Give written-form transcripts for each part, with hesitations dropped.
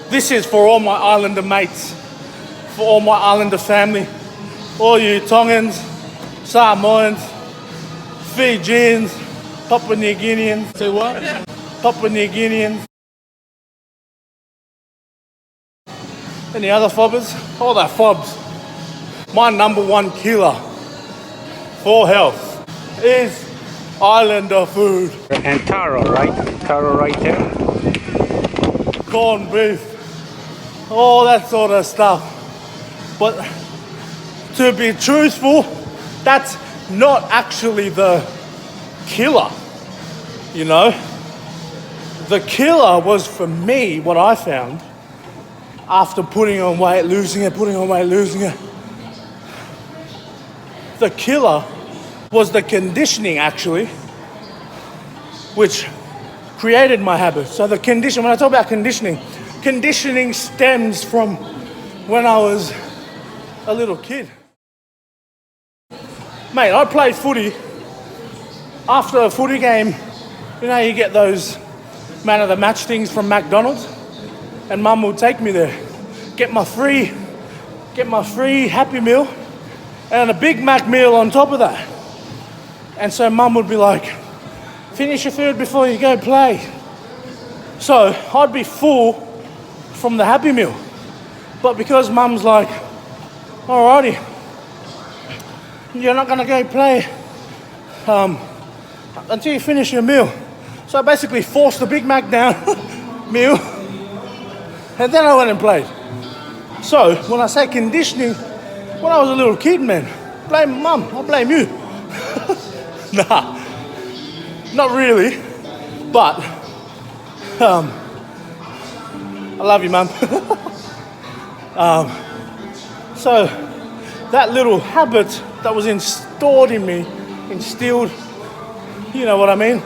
This is for all my Islander mates, for all my Islander family, all you Tongans, Samoans, Fijians, Papua New Guineans. Say what? Papua New Guineans. Any other fobbers? All that fobs. My number one killer for health is Islander food. And taro, right? Taro right there. Corned beef, all that sort of stuff. But to be truthful, that's not actually the killer, you know? The killer was, for me, what I found after putting on weight, losing it, putting on weight, losing it. The killer was the conditioning, actually, which created my habit. So the condition, when I talk about conditioning stems from when I was a little kid. Mate, I played footy. After a footy game, you know, you get those man of the match things from McDonald's, and Mum would take me there, get my free Happy Meal, and a Big Mac meal on top of that. And so Mum would be like, finish your food before you go play. So I'd be full from the Happy Meal. But because Mum's like, alrighty, you're not gonna go play until you finish your meal. So I basically forced the Big Mac down, meal, and then I went and played. So when I say conditioning, when I was a little kid, man, blame Mum, I blame you. Nah, not really, but I love you, Mum. So that little habit that was instilled in me, you know what I mean,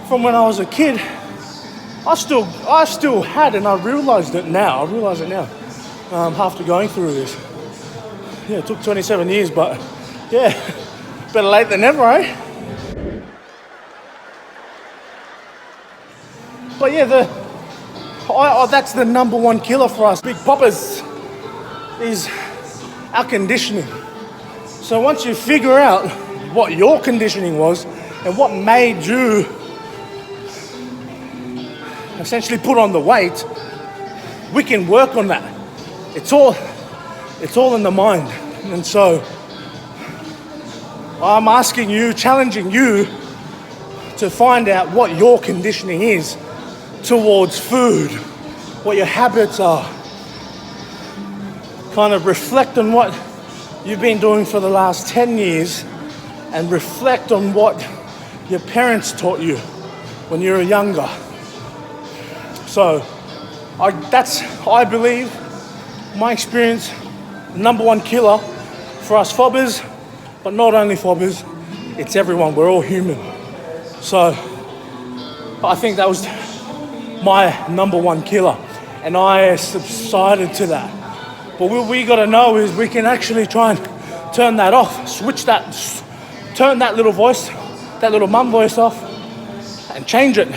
from when I was a kid, I still had, and I realize it now, after going through this. Yeah, it took 27 years, but yeah, better late than never, eh? But yeah, that's the number one killer for us big poppers, is our conditioning. So once you figure out what your conditioning was and what made you essentially put on the weight, we can work on that. It's all in the mind. And so I'm asking you, challenging you to find out what your conditioning is towards food, what your habits are. Kind of reflect on what you've been doing for the last 10 years and reflect on what your parents taught you when you were younger. So I believe, my experience, number one killer for us fobbers, but not only fobbers, it's everyone, we're all human. So I think that was my number one killer, and I subsided to that. But what we gotta know is we can actually try and turn that off, switch that, turn that little voice, that little mum voice off, and change it.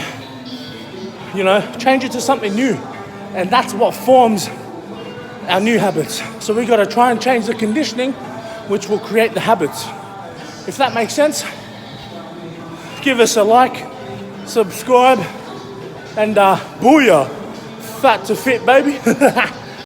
You know, change it to something new. And that's what forms our new habits. So we gotta try and change the conditioning, which will create the habits. If that makes sense, give us a like, subscribe, and booyah, fat to fit, baby.